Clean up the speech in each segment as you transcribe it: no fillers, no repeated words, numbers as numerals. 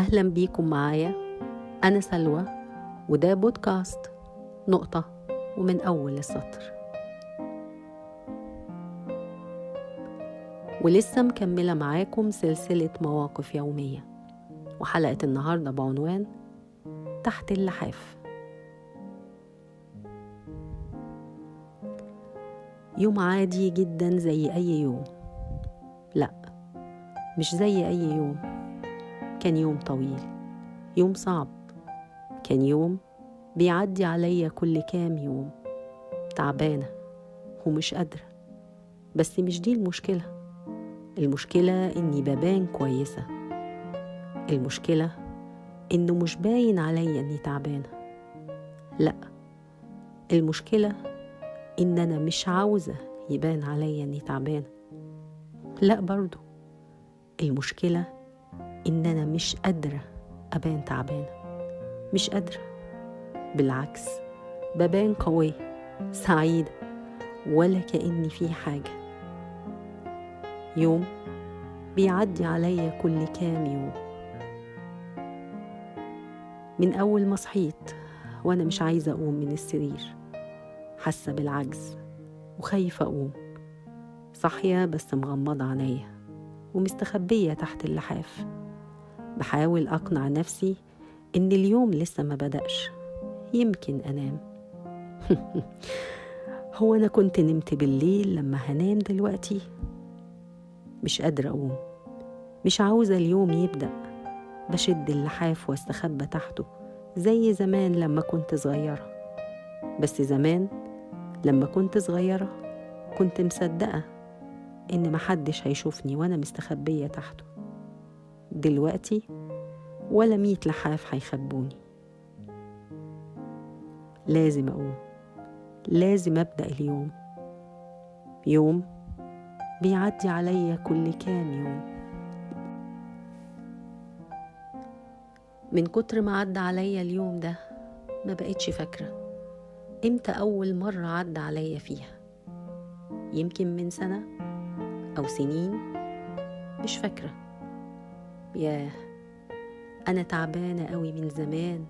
أهلا بيكم معايا. أنا سلوى وده بودكاست نقطة ومن أول السطر. ولسه مكملة معاكم سلسلة مواقف يومية، وحلقة النهاردة بعنوان تحت اللحاف. يوم عادي جدا زي أي يوم. لا، مش زي أي يوم. كان يوم طويل، يوم صعب، كان يوم بيعدي عليا كل كام يوم. تعبانة ومش قادرة، بس مش دي المشكلة. المشكلة إني ببان كويسة. المشكلة إنه مش باين عليا إني تعبانة. لا، المشكلة إن أنا مش عاوزة يبان عليا إني تعبانة. لا برضو، المشكلة إن أنا مش قادرة أبان تعبانة. مش قادرة، بالعكس ببان قوية سعيدة ولا كأني في حاجة. يوم بيعدي عليا كل كام يوم. من أول ما صحيت وأنا مش عايزة أقوم من السرير، حاسة بالعجز وخايفة أقوم. صاحية بس مغمضة عينيا ومستخبية تحت اللحاف، بحاول أقنع نفسي إن اليوم لسه ما بدأش، يمكن أنام. هو أنا كنت نمت بالليل لما هنام دلوقتي؟ مش قادرة أقوم، مش عاوزة اليوم يبدأ. بشد اللحاف واستخبى تحته زي زمان لما كنت صغيرة. بس زمان لما كنت صغيرة كنت مصدقة إن محدش هيشوفني وأنا مستخبية تحته. دلوقتي ولا 100 لحاف هيخبوني. لازم أقوم، لازم أبدأ اليوم. يوم بيعدي عليا كل كام يوم. من كتر ما عدى عليا اليوم ده ما بقتش فاكرة امتى أول مرة عدى عليا فيها. يمكن من سنة أو سنين، مش فاكرة. ياه، أنا تعبانة قوي من زمان،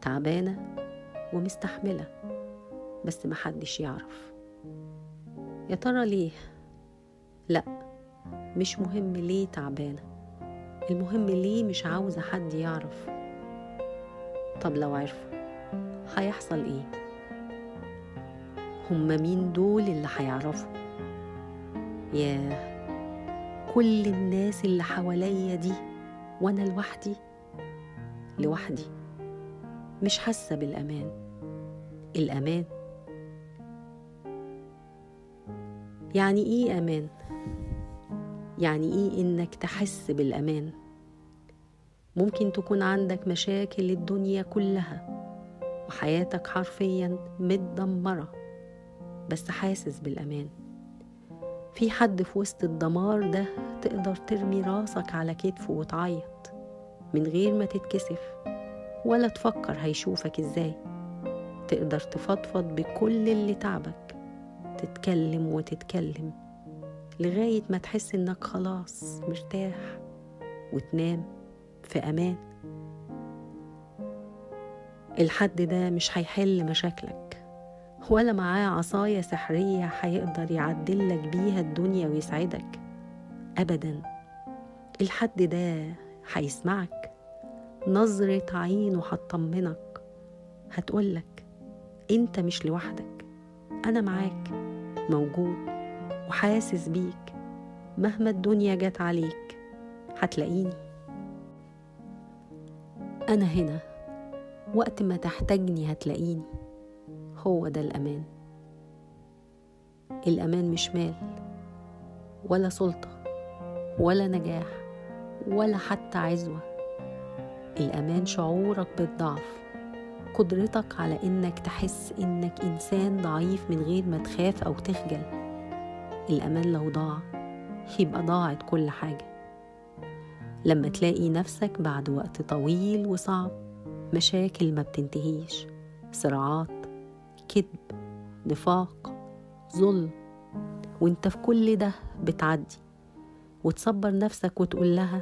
تعبانة ومستحملة، بس محدش يعرف. يا ترى ليه؟ لا، مش مهم ليه تعبانة، المهم ليه مش عاوزة حد يعرف. طب لو عرفوا هيحصل ايه؟ هما مين دول اللي هيعرفوا؟ ياه، كل الناس اللي حواليا دي وانا لوحدي. لوحدي، مش حاسة بالأمان. الأمان يعني ايه أمان؟ يعني ايه انك تحس بالأمان؟ ممكن تكون عندك مشاكل الدنيا كلها وحياتك حرفيا متدمرة، بس حاسس بالأمان. في حد في وسط الدمار ده تقدر ترمي راسك على كتفه وتعيط من غير ما تتكسف ولا تفكر هيشوفك ازاي. تقدر تفضفض بكل اللي تعبك، تتكلم وتتكلم لغاية ما تحس انك خلاص مرتاح وتنام في أمان. الحد ده مش هيحل مشاكلك ولا معاه عصاية سحرية هيقدر يعدلك بيها الدنيا ويسعدك أبدا. الحد ده هيسمعك، نظرة عينه هتطمنك، هتقولك انت مش لوحدك، أنا معاك، موجود وحاسس بيك. مهما الدنيا جت عليك هتلاقيني. أنا هنا وقت ما تحتاجني هتلاقيني. هو ده الأمان. الأمان مش مال ولا سلطة ولا نجاح ولا حتى عزوة. الأمان شعورك بالضعف، قدرتك على إنك تحس إنك إنسان ضعيف من غير ما تخاف أو تخجل. الأمان لو ضاع يبقى ضاعت كل حاجة. لما تلاقي نفسك بعد وقت طويل وصعب، مشاكل ما بتنتهيش، صراعات، كذب، نفاق، ظلم، وانت في كل ده بتعدي وتصبر نفسك وتقول لها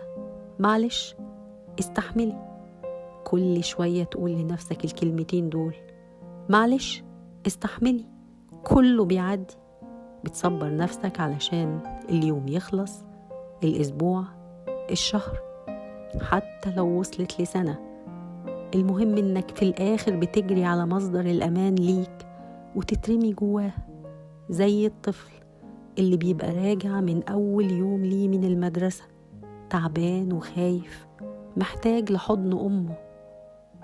معلش استحملي. كل شوية تقول لنفسك الكلمتين دول: معلش، استحملي، كله بيعدي. بتصبر نفسك علشان اليوم يخلص، الأسبوع، الشهر، حتى لو وصلت لسنة. المهم إنك في الآخر بتجري على مصدر الأمان ليك وتترمي جواه، زي الطفل اللي بيبقى راجع من أول يوم ليه من المدرسة، تعبان وخايف، محتاج لحضن أمه،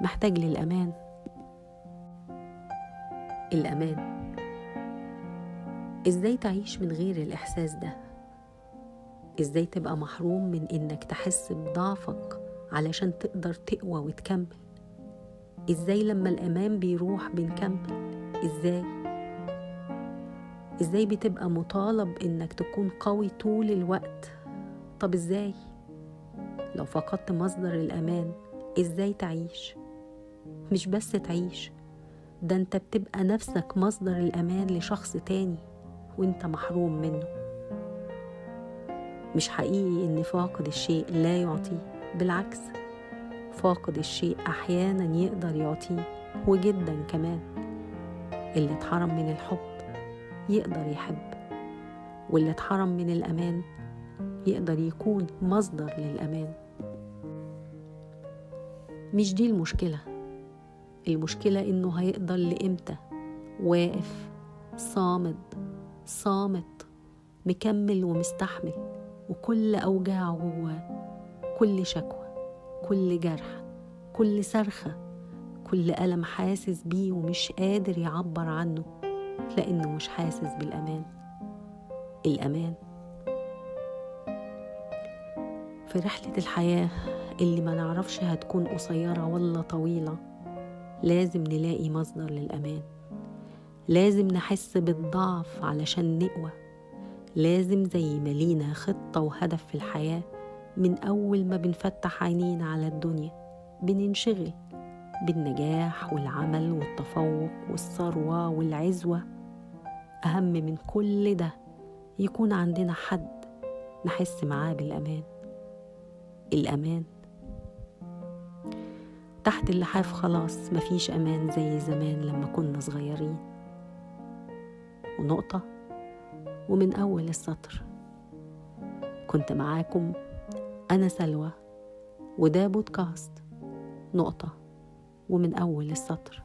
محتاج للأمان. الأمان، إزاي تعيش من غير الإحساس ده؟ إزاي تبقى محروم من إنك تحس بضعفك علشان تقدر تقوى وتكمل؟ إزاي لما الأمان بيروح بنكمل؟ إزاي بتبقى مطالب إنك تكون قوي طول الوقت؟ طب إزاي؟ لو فقدت مصدر الأمان إزاي تعيش؟ مش بس تعيش، ده أنت بتبقى نفسك مصدر الأمان لشخص تاني وأنت محروم منه. مش حقيقي إن فاقد الشيء لا يعطيه، بالعكس، فاقد الشيء أحيانا يقدر يعطيه، وجدا كمان. اللي اتحرم من الحب يقدر يحب، واللي اتحرم من الأمان يقدر يكون مصدر للأمان. مش دي المشكلة. المشكلة إنه هيقدر لإمتى واقف صامت مكمل ومستحمل، وكل أوجاعه جواه، كل شكوى، كل جرح، كل صرخة، كل ألم حاسس بيه ومش قادر يعبر عنه لأنه مش حاسس بالأمان. الأمان في رحلة الحياة اللي ما نعرفش هتكون قصيرة ولا طويلة، لازم نلاقي مصدر للأمان. لازم نحس بالضعف علشان نقوى. لازم زي ما لينا خطة وهدف في الحياة، من أول ما بنفتح عينينا على الدنيا بننشغل بالنجاح والعمل والتفوق والثروة والعزوة. أهم من كل ده يكون عندنا حد نحس معاه بالأمان. الأمان تحت اللحاف خلاص مفيش أمان زي زمان لما كنا صغيرين. ونقطة، ومن أول السطر. كنت معاكم أنا سلوى، وده بودكاست نقطة ومن أول السطر.